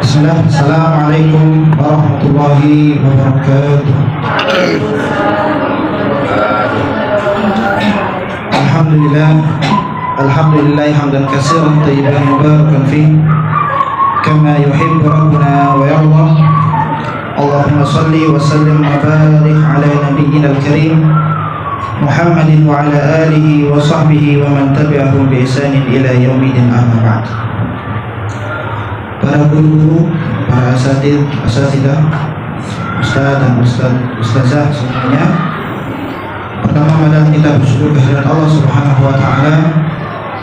Bismillah. Assalamualaikum warahmatullahi wabarakatuh. Alhamdulillah hamdan katsiran thayyiban mubarakan fi kama yuhibbu rabbuna wa yarda. Allahumma shalli wa sallim wa barik ala nabiyyina al-karim Muhammadin wa ala alihi wa sahbihi wa man tabi'ahum bi ihsanin ila yaumil amma ba'd. Para guru, para asatidah, ustaz dan ustazah semuanya. Pertama adalah kita bersyukur kehadirat Allah Subhanahu wa taala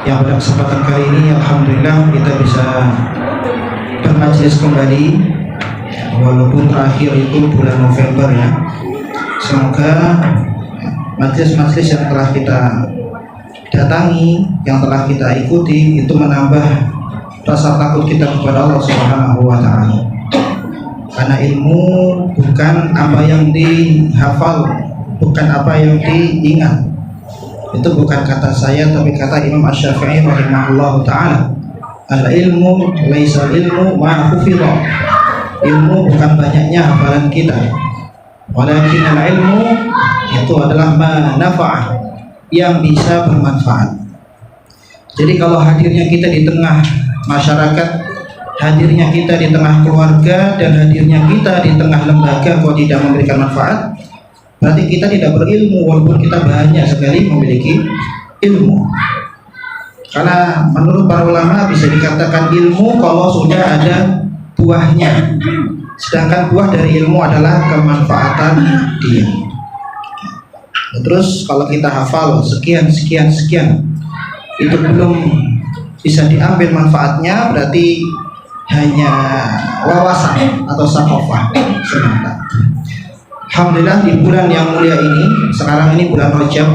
yang pada kesempatan kali ini alhamdulillah kita bisa bermajlis kembali walaupun terakhir itu bulan November ya. Semoga majlis-majlis yang telah kita datangi, yang telah kita ikuti itu menambah rasa takut kita kepada Allah Subhanahu wa taala. Karena ilmu bukan apa yang dihafal, bukan apa yang diingat. Itu bukan kata saya tapi kata Imam Asy-Syafi'i rahimahullahu taala. Al-ilmu laisa ilmu ma hufidha. Ilmu bukan banyaknya hafalan kita. Walakin al-ilmu itu adalah ma nafa'ah, yang bisa bermanfaat. Jadi kalau hadirnya kita di tengah masyarakat, hadirnya kita di tengah keluarga, dan hadirnya kita di tengah lembaga kok tidak memberikan manfaat, berarti kita tidak berilmu walaupun kita banyak sekali memiliki ilmu. Karena menurut para ulama bisa dikatakan ilmu kalau sudah ada buahnya, sedangkan buah dari ilmu adalah kemanfaatan dia. Terus kalau kita hafal sekian itu belum bisa diambil manfaatnya, berarti hanya wawasan atau sakofah semata. Alhamdulillah di bulan yang mulia ini, sekarang ini bulan Rajab,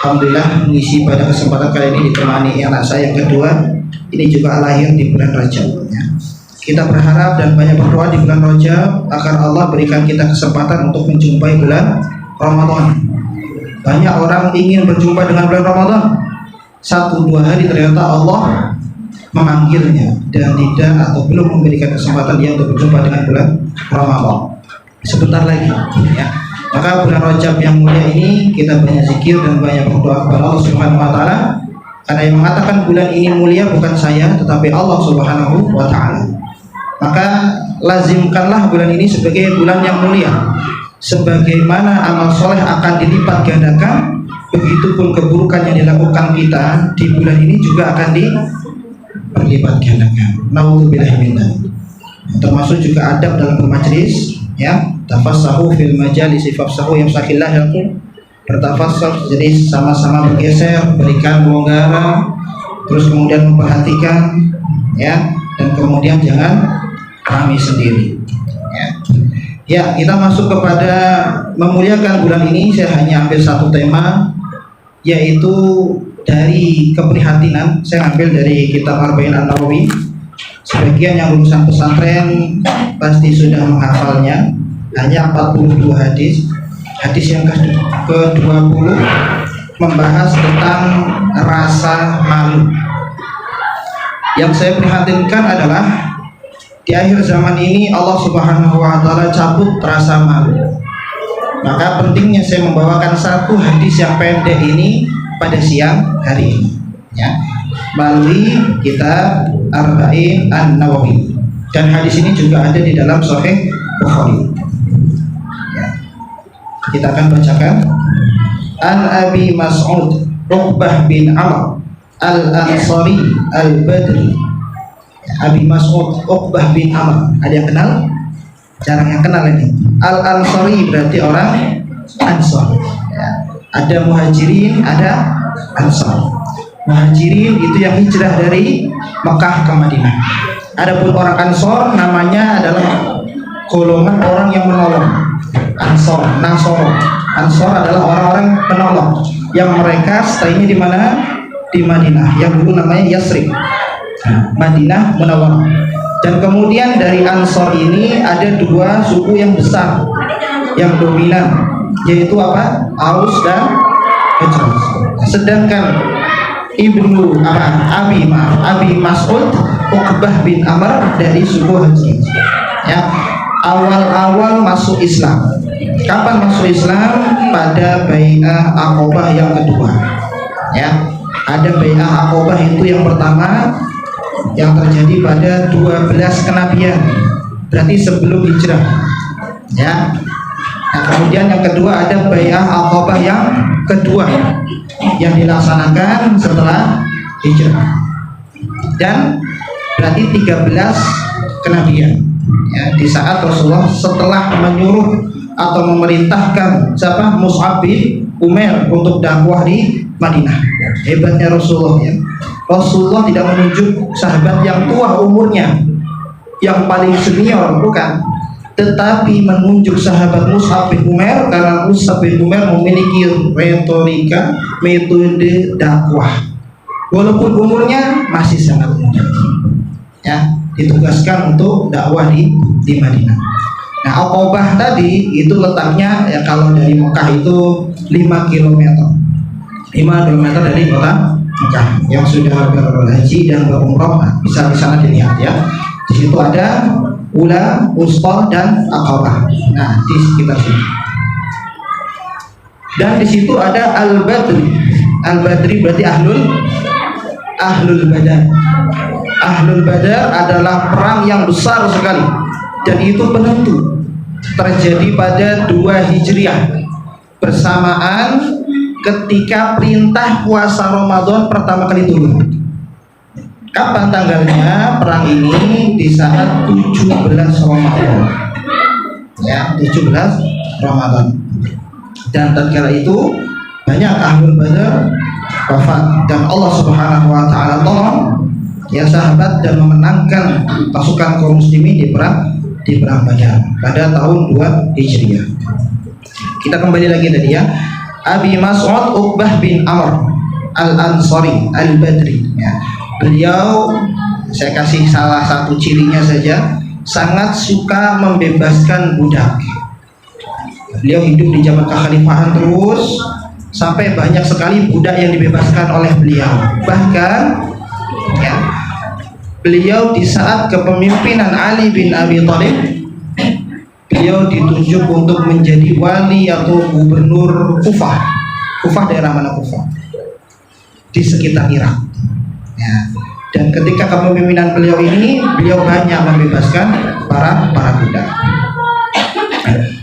alhamdulillah mengisi pada kesempatan kali ini ditemani anak saya yang kedua, ini juga lahir di bulan Rajab ya. Kita berharap dan banyak berdoa di bulan Rajab agar Allah berikan kita kesempatan untuk menjumpai bulan Ramadan. Banyak orang ingin berjumpa dengan bulan Ramadan, 1-2 hari ternyata Allah memanggilnya dan tidak atau belum memberikan kesempatan dia untuk berjumpa dengan bulan Ramadan. Sebentar lagi ya. Maka bulan Rajab yang mulia ini kita banyak zikir dan banyak berdoa kepada Allah Subhanahu wa taala, karena yang mengatakan bulan ini mulia bukan saya tetapi Allah Subhanahu wa taala. Maka lazimkanlah bulan ini sebagai bulan yang mulia. Sebagaimana amal soleh akan dilipat gandakan, begitupun keburukan yang dilakukan kita di bulan ini juga akan dilipat gandakan. Nauzubillahi min dzalik. Termasuk juga adab dalam bermajlis ya. Tafassahu fil majalis fafsahu yamsakillah lakum. Bertafassah, jadi sama-sama bergeser, berikan kelonggaran, terus kemudian memperhatikan ya, dan kemudian jangan rame sendiri ya. Ya, kita masuk kepada memuliakan bulan ini. Saya hanya ambil satu tema, yaitu dari keprihatinan. Saya ambil dari kitab Arba'in An-Nawawi. Sebagian yang lulusan pesantren pasti sudah menghafalnya. Hanya 42 hadis. Hadis yang ke-20 membahas tentang rasa malu. Yang saya prihatinkan adalah di akhir zaman ini Allah Subhanahu wa taala cabut rasa malu. Maka pentingnya saya membawakan satu hadis yang pendek ini pada siang hari ini ya, melalui kitab Arba'in An-Nawawi, dan hadis ini juga ada di dalam Sahih Bukhari ya. Kita akan bacakan. An Abi Mas'ud Uqbah bin Amr Al-Ansari Al-Badri. Abi Mas'ud Uqbah bin Amr, ada yang kenal? Jarang yang kenal ini. Al-Ansari berarti orang Ansar ya. Ada Muhajirin, ada Ansar. Muhajirin itu yang hijrah dari Mekah ke Madinah. Adapun orang Ansar namanya adalah golongan orang yang menolong. Ansar, Nasoro. Ansar adalah orang-orang penolong yang mereka stay-nya di mana? Di Madinah, yang dulu namanya Yasrib, Madinah Munawwarah. Dan kemudian dari Ansar ini ada dua suku yang besar yang dominan, yaitu apa? Aus dan Khazraj. Sedangkan Abi Mas'ud Uqbah bin Amr dari suku Haji. Ya, awal-awal masuk Islam. Kapan masuk Islam? Pada Bai'ah Aqabah yang kedua. Ya, ada Bai'ah Aqabah itu yang pertama yang terjadi pada 12 kenabian. Berarti sebelum hijrah. Ya. Nah, kemudian yang kedua ada Bai'ah Aqabah yang kedua yang dilaksanakan setelah hijrah. Dan berarti 13 kenabian. Ya, di saat Rasulullah setelah menyuruh atau memerintahkan siapa? Mus'ab bin Umair untuk dakwah di Madinah. Hebatnya Rasulullah ya. Rasulullah tidak menunjuk sahabat yang tua umurnya, yang paling senior, bukan, tetapi menunjuk sahabat Mus'ab bin Umair karena Mus'ab bin Umair memiliki retorika, metode dakwah. Walaupun umurnya masih sangat muda. Ya, ditugaskan untuk dakwah di Madinah. Nah, Aqabah tadi itu letaknya ya kalau dari Mekah itu 5 km. 5 km dari kota Mekah. Yang sudah berhaji dan berumrah bisa di sana dilihat ya. Di situ ada Ula, Wusta dan Aqabah. Nah, di sekitar sini. Dan di situ ada Al-Badri. Al-Badri berarti Ahlul Badar. Ahlul Badar adalah perang yang besar sekali dan itu penentu, terjadi pada 2 Hijriah bersamaan ketika perintah puasa Ramadan pertama kali turun. Kapan tanggalnya perang ini? Di saat 17 Ramadan. Ya, 17 Ramadan. Dan tatkala itu banyak Ahlul Badar wafat dan Allah Subhanahu wa taala tolong ya sahabat dan memenangkan pasukan kaum muslimin di perang Badar pada tahun 2 Hijriah. Kita kembali lagi tadi ya. Abi Mas'ud Uqbah bin Amr Al-Ansari Al-Badri ya. Beliau, saya kasih salah satu cirinya saja, sangat suka membebaskan budak. Beliau hidup di zaman kekhalifahan terus sampai banyak sekali budak yang dibebaskan oleh beliau. Bahkan ya, beliau di saat kepemimpinan Ali bin Abi Thalib, beliau ditunjuk untuk menjadi wali atau gubernur Kufah. Kufah daerah mana Kufah? Di sekitar Irak. Ya. Dan ketika kepemimpinan beliau ini, beliau banyak membebaskan para budak.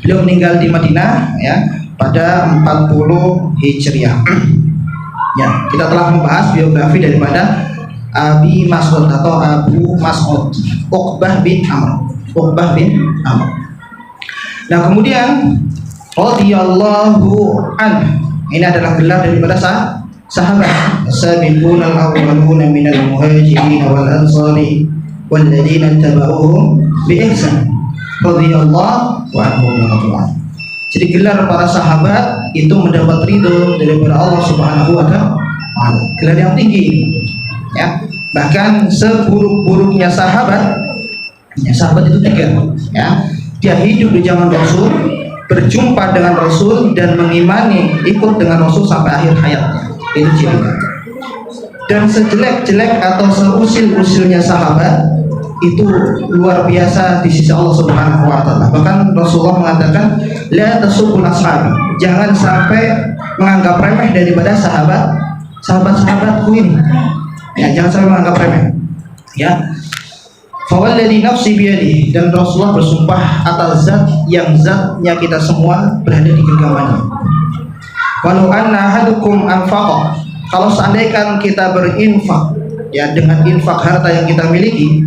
Beliau meninggal di Madinah ya pada 40 Hijriah. Ya, kita telah membahas biografi daripada Abi Mas'ud atau Abu Mas'ud Uqbah bin Amr. Uqbah bin Amr. Nah, kemudian radhiyallahu anhu. Ini adalah gelar daripada sahabat. Sabiqun al-awwaluna minal muhajirin wal ansari wal ladzina tabauhum bi ihsan. Radhiyallahu anhu. Jadi gelar para sahabat itu mendapat ridho daripada Allah Subhanahu wa taala. Gelar yang tinggi. Ya, bahkan seburuk-buruknya sahabat, ya, sahabat itu 3 ya. Dia hidup di zaman Rasul, berjumpa dengan Rasul dan mengimani ikut dengan Rasul sampai akhir hayatnya. Itu cirinya. Dan sejelek-jelek atau seusil-usilnya sahabat itu luar biasa di sisi Allah Subhanahu wa taala. Bahkan Rasulullah mengatakan la tasubul ashab. Jangan sampai menganggap remeh daripada sahabat-sahabatku ini. Ya, jangan sampai menganggap remeh. Ya. Fawalladzi nafsi biyadihi, dan Rasulullah bersumpah atas zat yang zatnya kita semua berada di genggamannya. Walau anna ahadukum anfaqa, kalau seandainya kita berinfak ya dengan infak harta yang kita miliki,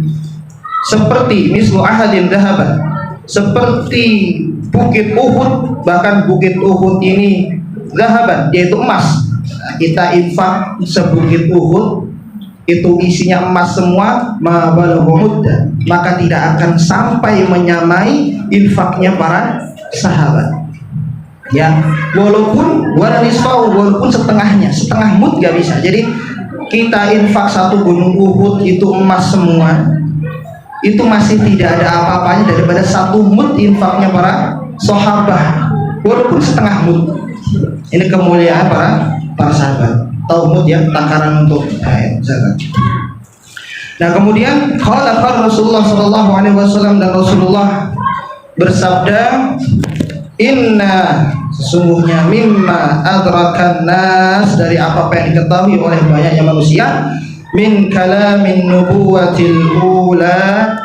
seperti mislu ahadin dhahaban, seperti bukit Uhud, bahkan bukit Uhud ini dhahaban, yaitu emas. Nah, kita infak sebukit Uhud itu isinya emas semua, maka tidak akan sampai menyamai infaknya para sahabat. Ya, walaupun setengahnya, setengah mud gak bisa. Jadi kita infak 1 gunung Uhud itu emas semua, itu masih tidak ada apa-apanya daripada 1 mud infaknya para sahabat, walaupun setengah mud. Ini kemuliaan para sahabat. Tahu mud ya, takaran untuk zakat. Nah kemudian qala Rasulullah sallallahu alaihi wasallam, dan Rasulullah bersabda, inna, sesungguhnya mimma adrakan nas, dari apa yang diketahui oleh banyaknya manusia, min kalamin nubuwatil ula,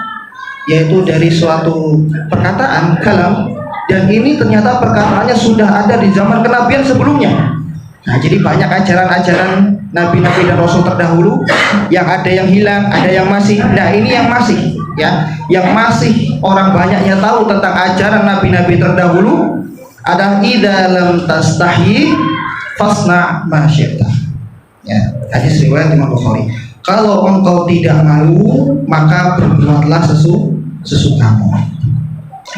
yaitu dari suatu perkataan kalam, dan ini ternyata perkataannya sudah ada di zaman kenabian sebelumnya. Nah, jadi banyak ajaran-ajaran nabi-nabi dan rasul terdahulu yang ada yang hilang, ada yang masih. Nah, ini yang masih, ya, yang masih orang banyaknya tahu tentang ajaran nabi-nabi terdahulu adalah idza lam tastahi fasna ma syi'ta. Ya, hadis riwayat Imam Bukhari. Kalau engkau tidak malu, maka berbuatlah sesukamu.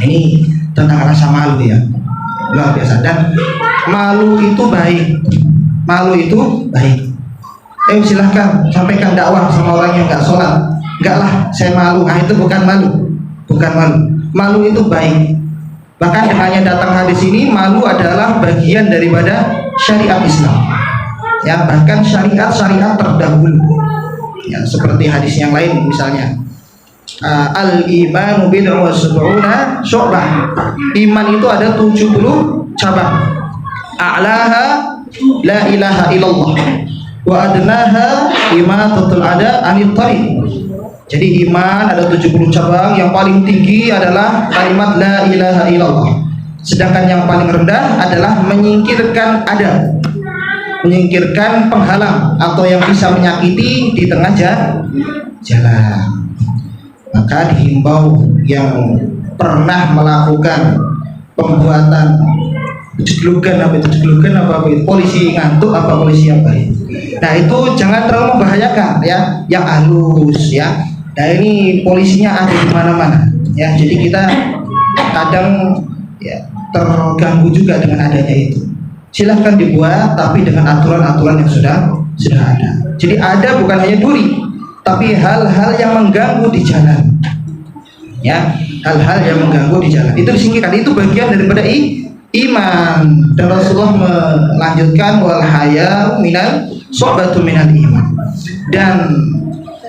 Ini tentang rasa malu, ya, luar biasa. Dan malu itu baik, malu itu baik. Silahkan sampaikan dakwah sama orang yang nggak sholat. Enggak lah, saya malu. Nah, itu bukan malu, bukan malu. Malu itu baik. Bahkan dengannya datang hadis ini, malu adalah bagian daripada syariat Islam. Ya, bahkan syariat terdahulu. Ya, seperti hadis yang lain misalnya, al-imanu bid'un wa sab'una syu'bah. Iman itu ada 70 cabang. A'laha la ilaha illallah wa adnaha imatatul ada anit thariq. Jadi iman ada 70 cabang, yang paling tinggi adalah kalimat la ilaha illallah. Sedangkan yang paling rendah adalah menyingkirkan ada, menyingkirkan penghalang atau yang bisa menyakiti di tengah jalan. Maka dihimbau yang pernah melakukan pembuatan jeglugan apa polisi ngantuk apa polisi yang baik. Nah, itu jangan terlalu membahayakan, ya, yang halus, ya. Nah, ini polisinya ada di mana-mana, ya. Jadi kita kadang, ya, terganggu juga dengan adanya itu. Silahkan dibuat, tapi dengan aturan-aturan yang sudah ada. Jadi ada bukan hanya duri, tapi hal-hal yang mengganggu di jalan, ya, hal-hal yang mengganggu di jalan itu disingkirkan. Itu bagian daripada iman. Dan Rasulullah melanjutkan, wal haya minal syu'batun minal iman, dan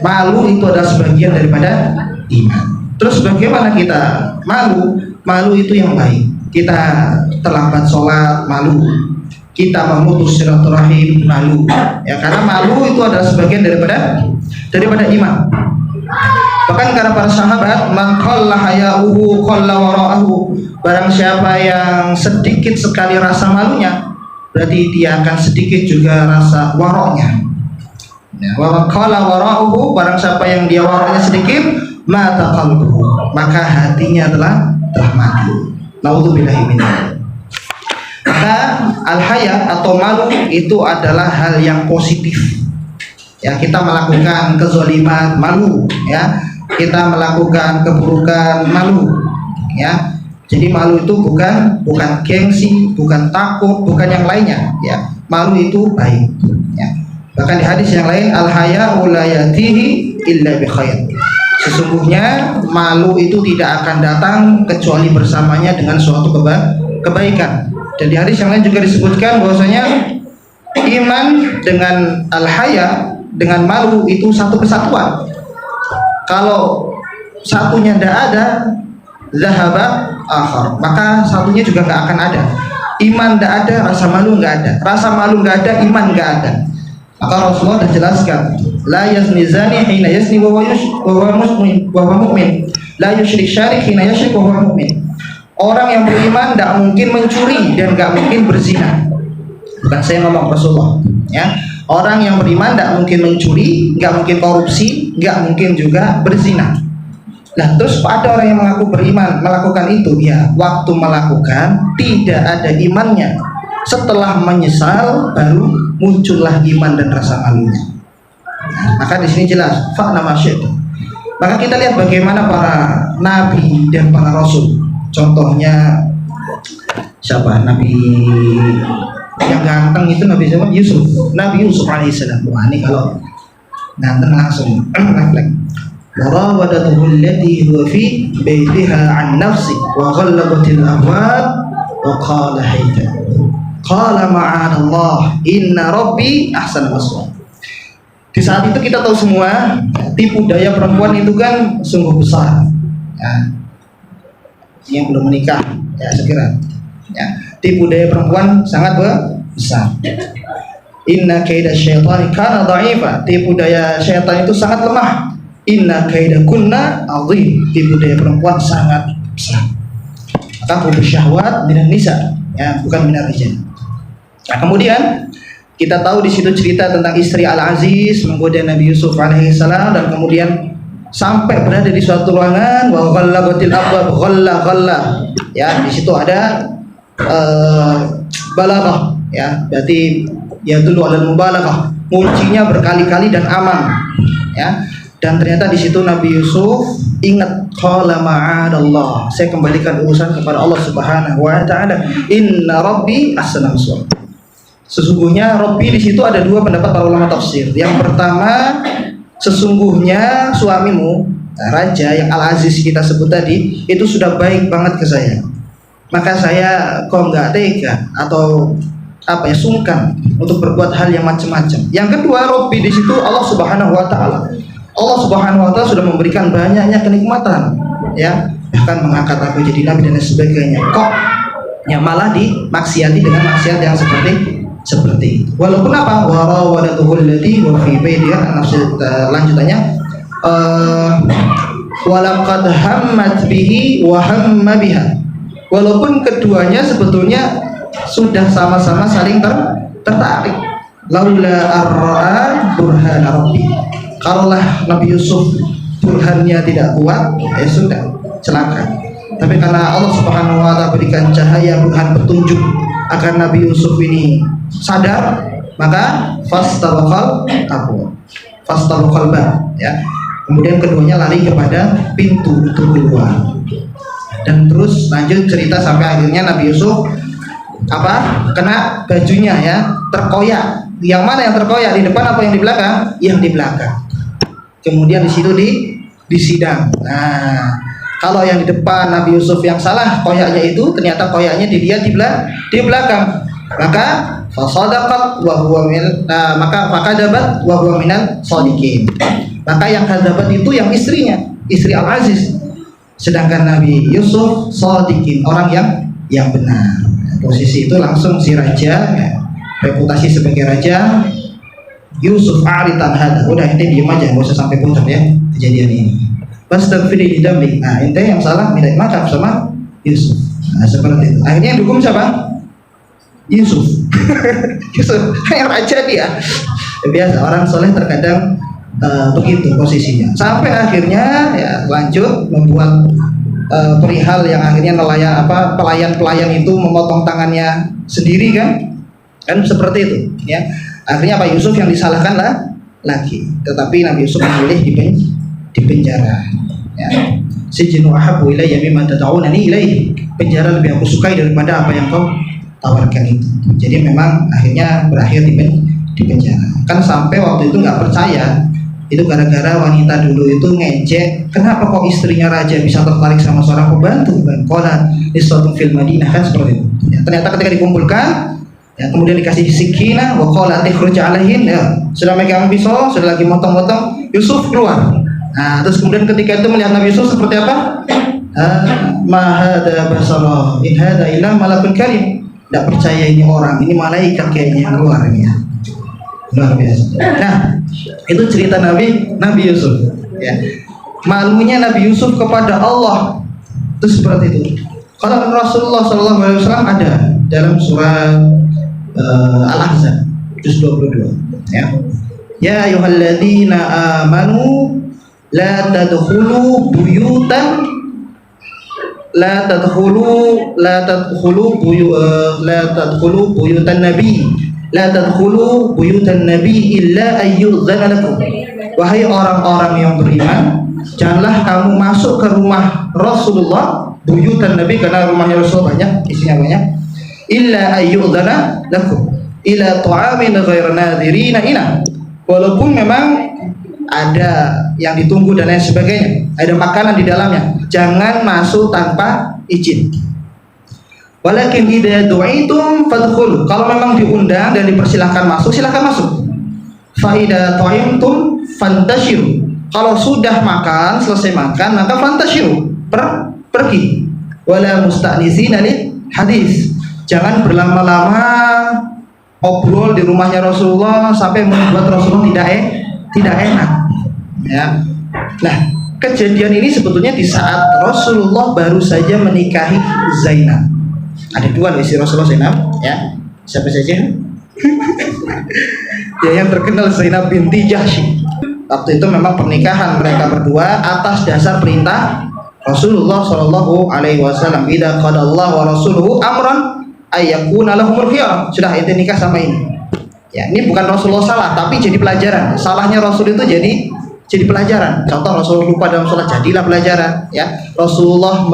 malu itu adalah sebagian daripada iman. Terus bagaimana kita malu? Malu itu yang baik. Kita terlambat sholat, malu. Kita memutus silaturahim, malu, ya, karena malu itu adalah sebagian daripada iman. Bahkan karena para sahabat, man qalla haya'uhu qalla wara'ahu, barang siapa yang sedikit sekali rasa malunya, berarti dia akan sedikit juga rasa waroknya. Ya, wa man qalla wara'uhu, barang siapa yang dia waroknya sedikit, mata qalbuhu, maka hatinya telah mati. Naudzubillahi min dzalik. Maka al-haya atau malu itu adalah hal yang positif. Ya, kita melakukan kezaliman, malu, ya. Kita melakukan keburukan, malu, ya. Jadi malu itu bukan gengsi, bukan takut, bukan yang lainnya, ya. Malu itu baik, ya. Bahkan di hadis yang lain, al-haya'u la yatihi illa bi khair. Sesungguhnya malu itu tidak akan datang kecuali bersamanya dengan suatu kebaikan. Dan di hadis yang lain juga disebutkan bahwasanya iman dengan al-haya, dengan malu itu satu kesatuan. Kalau satunya tidak ada, zahaba akhar, maka satunya juga nggak akan ada. Iman tidak ada, rasa malu nggak ada. Rasa malu nggak ada, iman nggak ada. Maka Rasulullah sudah jelaskan, la yazni zani hina yazni wa huwa mu'min, la yusyrik syarik hina yusyrik wa huwa mu'min. Orang yang beriman tidak mungkin mencuri dan nggak mungkin berzina. Bukan saya ngomong, Rasulullah, ya. Orang yang beriman tidak mungkin mencuri, nggak mungkin korupsi, nggak mungkin juga berzina. Nah, terus ada orang yang mengaku beriman melakukan itu, ya, waktu melakukan tidak ada imannya. Setelah menyesal baru muncullah iman dan rasa malunya. Nah, maka di sini jelas fakna masyaitu. Maka kita lihat bagaimana para nabi dan para rasul. Contohnya siapa? Nabi yang ganteng itu Nabi siapa? Nabi Yusuf alaihissalam. Wah, ini kalau ganteng langsung refleks. Warawadatuhu allati huwa fi baitiha an nafsi wa ghallaqatil abwab wa qala hayta qala ma'adallah inna rabbi ahsana maswaya. Di saat itu kita tahu semua, tipu daya perempuan itu kan sungguh besar. Ya. Yang belum menikah, ya sekira. Ya. Tipu daya perempuan sangat besar. Inna kaida syaitani kana dha'ifa. Tipu daya syaitan itu sangat lemah. Inna kaida kunna azim. Tipu daya perempuan sangat besar. Maka hubbu syahwat minan nisa, ya, bukan minar rijal. Nah, kemudian kita tahu di situ cerita tentang istri Al-Aziz menggoda Nabi Yusuf alaihissalam, dan kemudian sampai berada di suatu ruangan, wa ghallaqatil abwab ghalla. Ya, di situ ada balaghah, ya, berarti ya dulu ada mubalaghah, kuncinya berkali-kali dan aman, ya. Dan ternyata di situ Nabi Yusuf ingat, qala ma'adallah, saya kembalikan urusan kepada Allah Subhanahu wa taala, inna rabbi ahsana maswaya. Sesungguhnya Rabbi di situ ada dua pendapat para ulama tafsir. Yang pertama, sesungguhnya suamimu, raja yang Al-Aziz kita sebut tadi, itu sudah baik banget ke saya. Maka saya kok nggak tega atau sungkan untuk berbuat hal yang macam-macam. Yang kedua, Rabbi di situ Allah Subhanahu wa taala. Allah Subhanahu wa taala sudah memberikan banyaknya kenikmatan, ya, bahkan mengangkat aku jadi nabi dan sebagainya. Kok ya malah dimaksiati dengan maksiat yang seperti itu. Walaupun apa? Warawadatuhul lati wa fi baitiha, lanjutannya walaqad hammat bihi wa hamma biha. Walaupun keduanya sebetulnya sudah sama-sama saling tertarik. Laula ar-ra'a burhana rabbi. Kalaulah Nabi Yusuf burhannya tidak kuat, ya sudah, celaka. Tapi karena Allah Subhanahu wa taala berikan cahaya burhan petunjuk agar Nabi Yusuf ini sadar, maka fastabaqal bab, ya. Kemudian keduanya lari kepada pintu untuk keluar. Dan terus lanjut cerita sampai akhirnya Nabi Yusuf kena bajunya, ya, terkoyak. Yang mana yang terkoyak, di depan apa yang di belakang? Yang di belakang. Kemudian di situ di sidang. Nah, kalau yang di depan Nabi Yusuf yang salah koyaknya itu, ternyata koyaknya dilihat di belakang. Maka fasadaqat wa huwa maka fakadabat wa huwa minal shadiqin. Maka yang kadabat itu yang istrinya, istri Al-Aziz. Sedangkan Nabi Yusuf shadiqin, orang yang benar. Posisi itu langsung si raja, ya, reputasi sebagai raja, Yusuf aritan hada, udah ente diem aja, gak usah sampai puncak ya kejadian ini. Fastaghfiri lidambi. Nah, ente yang salah minta maaf sama Yusuf. Nah, seperti itu. Akhirnya yang dukung siapa? Yusuf. Yusuf, yang raja dia. Ya, biasa orang soleh terkadang begitu posisinya. Sampai akhirnya ya lanjut membuat perihal yang akhirnya pelayan-pelayan itu memotong tangannya sendiri kan seperti itu, ya. Akhirnya Pak Yusuf yang disalahkan lagi, tetapi Nabi Yusuf memilih di penjara, ya. Sijnu ahabbu ilayya mimma tad'unani ilaihi. Penjara lebih aku sukai daripada apa yang kau tawarkan itu. Jadi memang akhirnya berakhir di penjara. Kan sampai waktu itu nggak percaya, itu gara-gara wanita dulu itu ngejek, kenapa kok istrinya raja bisa tertarik sama seorang pembantu? Dan qala niswatun fil Madinah, kan seperti itu. Ya, ternyata ketika dikumpulkan, ya, kemudian dikasih sikina, wa qala tikhruj alaihin, ya, sudah megang pisau, sudah lagi motong-motong, Yusuf keluar. Nah, terus kemudian ketika itu melihat Nabi Yusuf seperti apa? Ma hada basara in hada illa malakun karim. Tidak percaya ini orang, ini malaikat kayaknya yang keluar ini, ya. Luar biasa. Nah, itu cerita Nabi Yusuf, ya. Malunya Nabi Yusuf kepada Allah itu seperti itu. Kalau Rasulullah SAW ada dalam surah Al-Ahzab juz 22, ya. Ya ayyuhalladzina amanu la tadkhulu buyutan buyutan nabi illa ayyudzana lakum. Wahai orang-orang yang beriman, janganlah kamu masuk ke rumah Rasulullah, buyutan nabi karena rumahnya Rasul banyak, isinya banyak, illa ayyudzana lakum ila ta'amin ghairu nadhirina ina. Walaupun memang ada yang ditunggu dan lain sebagainya, ada makanan di dalamnya, jangan masuk tanpa izin. Walakin idza du'itum fadkhulu. Kalau memang diundang dan dipersilahkan masuk, silakan masuk. Faida ta'imtum fantashiru. Kalau sudah makan, selesai makan, maka fantashiru, pergi. Wala musta'nisina lil hadis. Jangan berlama-lama obrol di rumahnya Rasulullah sampai membuat Rasulullah tidak enak. Ya. Nah, kejadian ini sebetulnya di saat Rasulullah baru saja menikahi Zainab. Ada dua loh istri Rasulullah, Zainab, ya. Siapa saja? Ya, yang terkenal Zainab binti Jahsy. Waktu itu memang pernikahan mereka berdua atas dasar perintah Rasulullah Shallallahu Alaihi Wasallam. Idza qadallahu wa rasuluhu amran ayyakuna lahumul khiyar. Sudah ente nikah sama ini. Ya, ini bukan Rasulullah salah, tapi jadi pelajaran. Salahnya Rasul itu jadi pelajaran. Contoh Rasulullah lupa dalam sholat, jadilah pelajaran. Ya, Rasulullah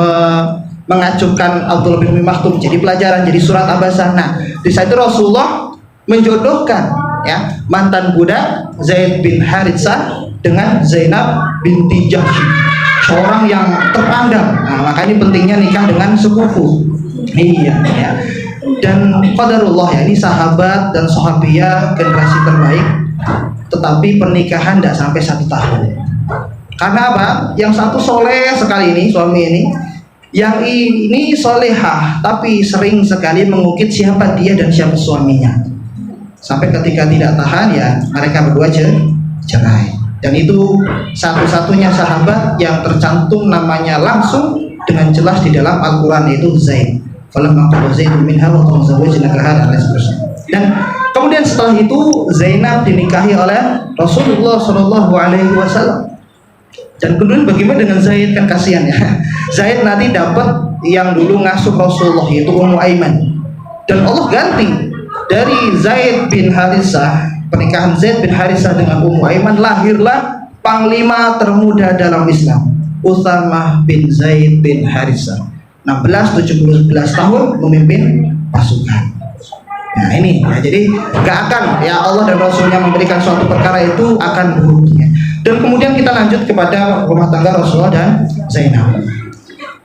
mengacungkan Abdullah bin Umi Maktum, jadi pelajaran, jadi surat abasah. Nah, di saat itu Rasulullah menjodohkan ya mantan budak Zaid bin Haritsah dengan Zainab binti Jahsy, seorang yang terpandang. Nah, maka ini pentingnya nikah dengan sepupu. Iya, ya. Dan qadarullah ya, ini sahabat dan sahabiah generasi terbaik, tetapi pernikahan tidak sampai 1 tahun. Karena apa? Yang satu soleh sekali ini suami ini, yang ini solehah, tapi sering sekali mengukit siapa dia dan siapa suaminya. Sampai ketika tidak tahan ya mereka berdua cerai. Dan itu satu-satunya sahabat yang tercantum namanya langsung dengan jelas di dalam Al-Quran, yaitu Zaid. Falamma qada Zaidun minha wa tazawwajnakaha dan lain seterusnya. Dan kemudian setelah itu Zainab dinikahi oleh Rasulullah Shallallahu Alaihi Wasallam. Dan kemudian bagaimana dengan Zaid, kan kasihan ya. Zaid nanti dapat yang dulu ngasuh Rasulullah, yaitu Ummu Aiman. Dan Allah ganti dari Zaid bin Haritsah, pernikahan Zaid bin Haritsah dengan Ummu Aiman, lahirlah panglima termuda dalam Islam, Utsamah bin Zaid bin Haritsah. 16-17 tahun memimpin pasukan. Nah ini ya, jadi gak akan ya Allah dan Rasulnya memberikan suatu perkara itu akan buruknya. Dan kemudian kita lanjut kepada rumah tangga Rasulullah dan Zainab.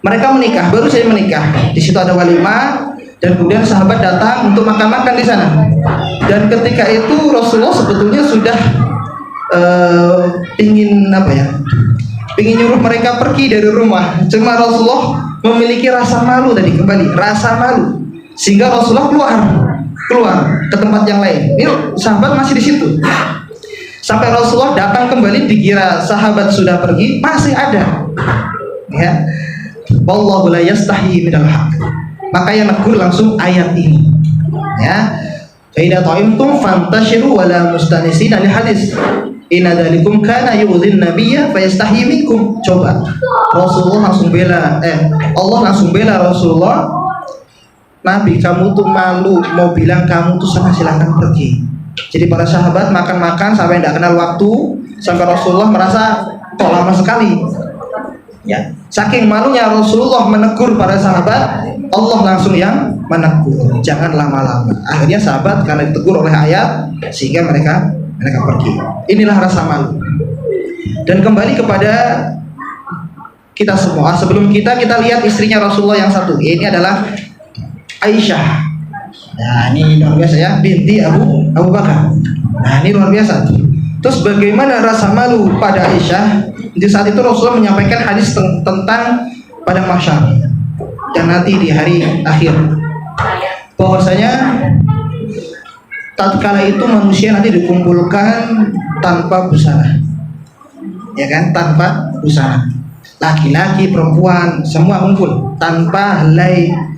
Mereka menikah, baru saja menikah. Di situ ada walimah dan kemudian sahabat datang untuk makan-makan di sana. Dan ketika itu Rasulullah sebetulnya sudah ingin apa ya? Ingin nyuruh mereka pergi dari rumah. Cuma Rasulullah memiliki rasa malu tadi, kembali rasa malu, sehingga Rasulullah keluar ke tempat yang lain. Ini sahabat masih di situ. Sampai Rasulullah datang kembali, dikira sahabat sudah pergi, masih ada. Ya. Wallahu la yastahi minal haq. Maka yang negur langsung ayat ini. Ya. Fa idza ta'imtum fantashiru wa la mustanisina li hadis. Inna dzalikum kana yu'dhin nabiyya fayastahi minkum. Coba Rasulullah langsung bela Allah langsung bela Rasulullah. Nabi, kamu tuh malu mau bilang kamu tuh sana, silakan pergi. Jadi para sahabat makan-makan sampai tidak kenal waktu, sampai Rasulullah merasa kok lama sekali. Ya, saking malunya Rasulullah menegur para sahabat, Allah langsung yang menegur, jangan lama-lama. Akhirnya sahabat karena ditegur oleh ayat sehingga mereka pergi. Inilah rasa malu. Dan kembali kepada kita semua. Sebelum kita lihat istrinya Rasulullah yang satu. Ini adalah Aisyah. Nah, ini luar biasa ya, binti Abu Bakar. Nah, ini luar biasa. Terus bagaimana rasa malu pada Aisyah? Di saat itu Rasulullah menyampaikan hadis tentang padang mahsyar dan nanti di hari akhir, bahwasanya tatkala itu manusia nanti dikumpulkan tanpa busana, ya kan, tanpa busana, laki-laki perempuan semua kumpul tanpa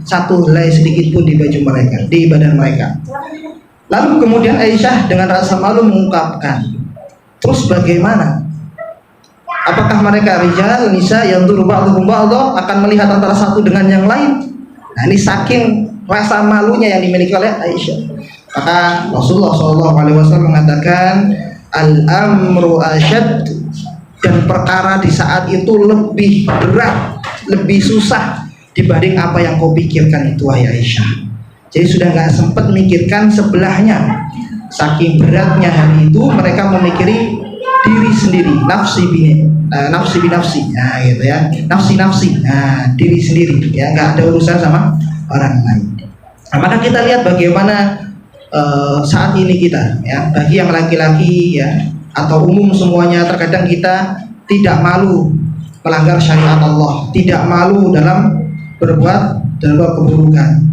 satu helai sedikit pun di baju mereka, di badan mereka. Lalu kemudian Aisyah dengan rasa malu mengungkapkan, terus bagaimana? Apakah mereka rijal, nisa yang ba'dhum ba'dha, akan melihat antara satu dengan yang lain? Nah, ini saking rasa malunya yang dimiliki oleh Aisyah. Maka Rasulullah SAW mengatakan al-amru asyad, dan perkara di saat itu lebih berat, lebih susah dibanding apa yang kau pikirkan itu, wahai Aisyah. Jadi sudah nggak sempat memikirkan sebelahnya. Saking beratnya hari itu mereka memikiri diri sendiri, nafsi binafsi, nah gitu ya, nafsi, nah diri sendiri, ya nggak ada urusan sama orang lain. Nah, maka kita lihat bagaimana saat ini kita, ya, bagi yang laki-laki, ya, atau umum semuanya, terkadang kita tidak malu melanggar syariat Allah, tidak malu dalam berbuat keburukan.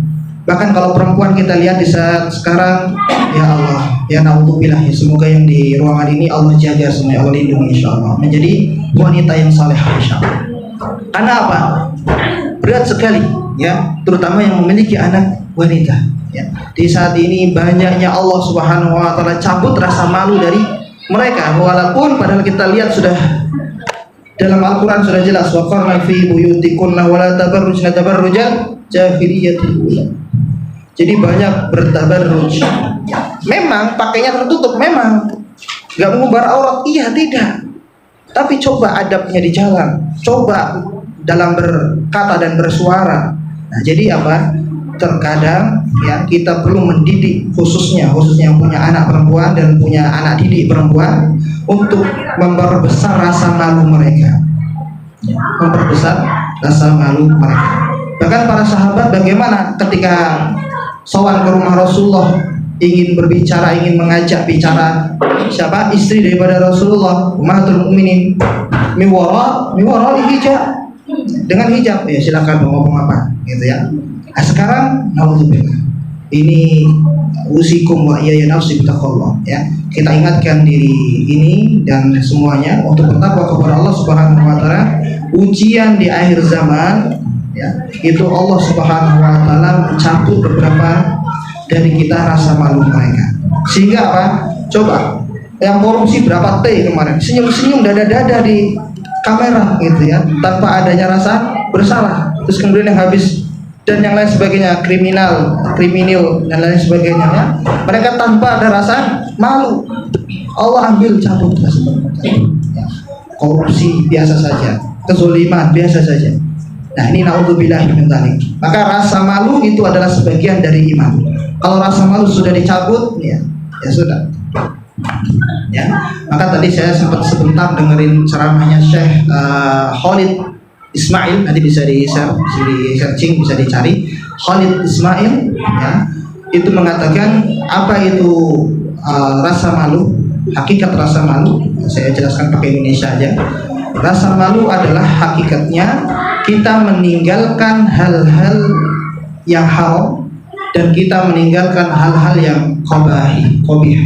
Bahkan kalau perempuan kita lihat di saat sekarang, ya Allah, ya naudzubillah, ya, semoga yang di ruangan ini Allah jaga semua, Allah lindungi insyaallah, menjadi wanita yang salehah insyaallah. Karena apa? Berat sekali, ya, terutama yang memiliki anak wanita. Ya. Di saat ini banyaknya Allah Subhanahu wa taala cabut rasa malu dari mereka, walaupun padahal kita lihat sudah dalam Al-Qur'an sudah jelas, waqarna fi buyutikunna wa la tabarrujna tabarrujal jahiliyatil ula. Jadi banyak bertabarruj. Memang pakainya tertutup, memang enggak mengumbar aurat, iya tidak. Tapi coba adabnya di jalan, coba dalam berkata dan bersuara. Nah, jadi apa? Terkadang, ya, kita perlu mendidik khususnya yang punya anak perempuan dan punya anak didik perempuan untuk memperbesar rasa malu mereka, ya, memperbesar rasa malu mereka. Bahkan para sahabat bagaimana ketika sowan ke rumah Rasulullah, ingin berbicara, ingin mengajak bicara siapa? Istri daripada Rasulullah, Ummahatul Mukminin, miwara hijab, dengan hijab, ya silakan ngomong apa, gitu ya. Nah, sekarang naudzubillah, ini usikum wa iyaya nafsi bitaqwallah, ya. Kita ingatkan diri ini dan semuanya untuk bertakwa kepada Allah Subhanahu wa taala. Ujian di akhir zaman, ya, itu Allah Subhanahu wa taala mencabut beberapa dari kita rasa malu mereka. Sehingga apa? Coba yang korupsi berapa T kemarin, senyum-senyum dada-dada di kamera, gitu ya, tanpa adanya rasa bersalah. Terus kemudian yang habis dan yang lain sebagainya, kriminal dan lain sebagainya, ya, mereka tanpa ada rasa malu, Allah ambil cabut rasa malu. Ya. Korupsi biasa saja, kezaliman biasa saja. Nah, ini naudzubillahi min dzalik. Maka rasa malu itu adalah sebagian dari iman. Kalau rasa malu sudah dicabut, ya sudah. Ya, maka tadi saya sempat sebentar dengerin ceramahnya Syekh Khalid Ismail, nanti bisa di searching, bisa dicari Khalid Ismail, ya, itu mengatakan apa itu rasa malu, hakikat rasa malu. Saya jelaskan pakai Indonesia aja. Rasa malu adalah hakikatnya kita meninggalkan hal-hal yang haram dan kita meninggalkan hal-hal yang qabih,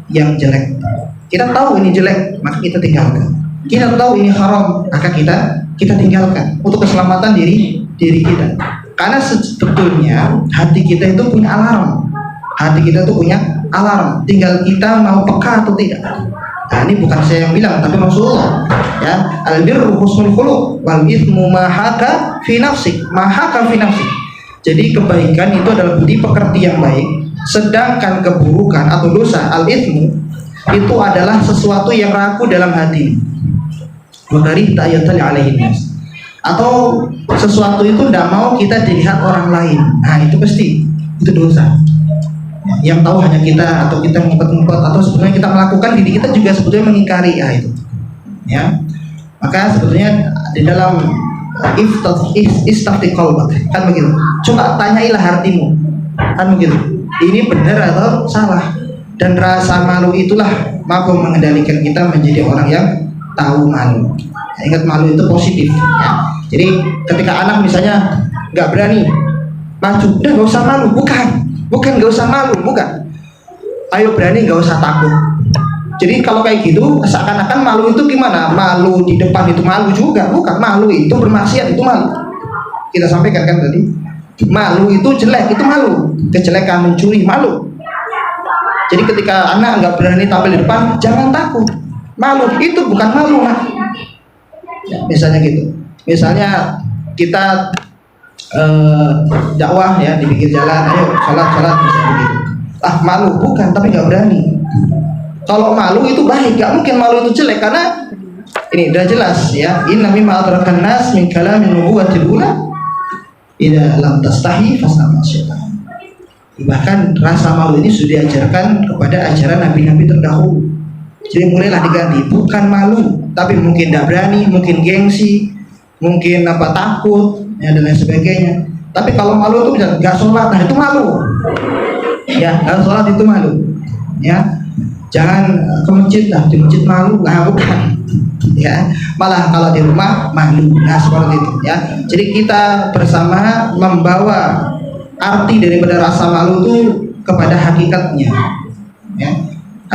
yang jelek. Kita tahu ini jelek, maka kita tinggalkan. Kita tahu ini haram, maka kita tinggalkan untuk keselamatan diri kita. Karena sebetulnya hati kita itu punya alarm. Hati kita itu punya alarm. Tinggal kita mau peka atau tidak. Nah, ini bukan saya yang bilang, tapi Rasulullah. Ya, al-birru husnul khuluq wal ithmu ma haka fi nafsik. Jadi kebaikan itu adalah budi pekerti yang baik, sedangkan keburukan atau dosa al-ithmu itu adalah sesuatu yang ragu dalam hati. Wakari ta'ayatali alaihi nas, atau sesuatu itu tidak mau kita dilihat orang lain. Nah, itu pasti itu dosa. Yang tahu hanya kita, atau kita ngumpet-ngumpet, atau sebenarnya kita melakukan, diri kita juga sebetulnya mengingkari, ya itu. Ya, maka sebetulnya di dalam istafti qalbak, kan begitu. Coba tanyailah hatimu, kan begitu. Ini benar atau salah? Dan rasa malu itulah mampu mengendalikan kita menjadi orang yang tahu malu. Ya, ingat malu itu positif, ya. Jadi ketika anak misalnya nggak berani maju, udah nggak usah malu, bukan nggak usah malu, bukan. Ayo berani, nggak usah takut. Jadi kalau kayak gitu seakan-akan malu itu gimana? Malu di depan itu malu juga, bukan. Malu itu bermaksiat, itu malu. Kita sampaikan kan tadi, malu itu jelek, itu malu. Kejelekan, mencuri, malu. Jadi ketika anak nggak berani tampil di depan, jangan takut. Malu itu bukan malu, nak. Ya, misalnya gitu. Misalnya kita dakwah, ya, di pinggir jalan, ayo sholat misalnya begitu. Ah, malu, bukan, tapi nggak berani. Kalau malu itu baik, nggak mungkin malu itu jelek, karena ini udah jelas, ya. Inna mimma adrakan nas min kalamin nubuwatil ula idza lam tastahi fasna syaitan. Bahkan rasa malu ini sudah diajarkan kepada ajaran nabi-nabi terdahulu. Jadi mulailah diganti, bukan malu, tapi mungkin tidak berani, mungkin gengsi, mungkin takut, ya, dan lain sebagainya. Tapi kalau malu itu bisa nggak sholat, nah itu malu. Ya, kalau sholat itu malu. Ya, jangan ke masjid lah, di masjid malu, nah bukan. Ya, malah kalau di rumah malu. Nah seperti itu. Ya, jadi kita bersama membawa arti daripada rasa malu itu kepada hakikatnya. Ya,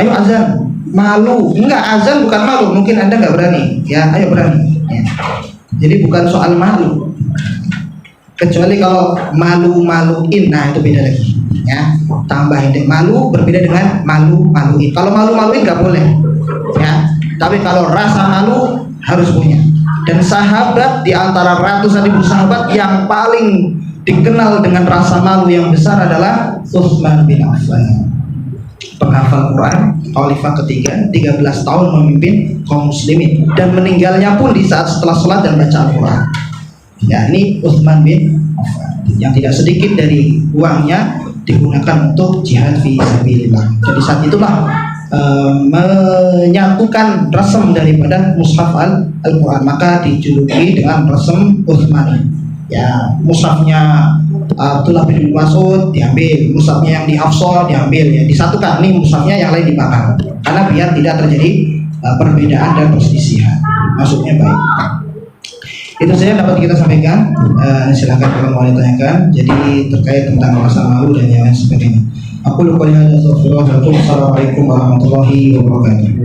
ayo azan, malu. Enggak, azan bukan malu. Mungkin Anda nggak berani. Ya, ayo berani. Ya. Jadi bukan soal malu. Kecuali kalau malu-maluin, nah itu beda lagi. Ya, tambahin deh, malu berbeda dengan malu-maluin. Kalau malu-maluin nggak boleh. Ya, tapi kalau rasa malu harus punya. Dan sahabat di antara ratusan ribu sahabat yang paling dikenal dengan rasa malu yang besar adalah Utsman bin Affan. Penghafal Quran, khalifah ketiga, 13 tahun memimpin kaum muslimin, dan meninggalnya pun di saat setelah sholat dan baca Al-Quran. Ya, ini Utsman bin Affan yang tidak sedikit dari uangnya digunakan untuk jihad fi sabilillah. Jadi saat itulah menyatukan resem daripada mushaf Al-Quran, maka dijuluki dengan resem Utsmani. Ya, mushafnya Abdullah bin Mas'ud diambil, mushafnya yang di Hafsah diambil, ya disatukan. Nih mushafnya, yang lain dibakar, karena biar tidak terjadi perbedaan dan perselisihan. Maksudnya baik. Itu saja dapat kita sampaikan. Silakan kalau mau ditanyakan. Jadi terkait tentang rasa malu dan yang lain sebagainya. Aku lupa. Assalamualaikum warahmatullahi wabarakatuh.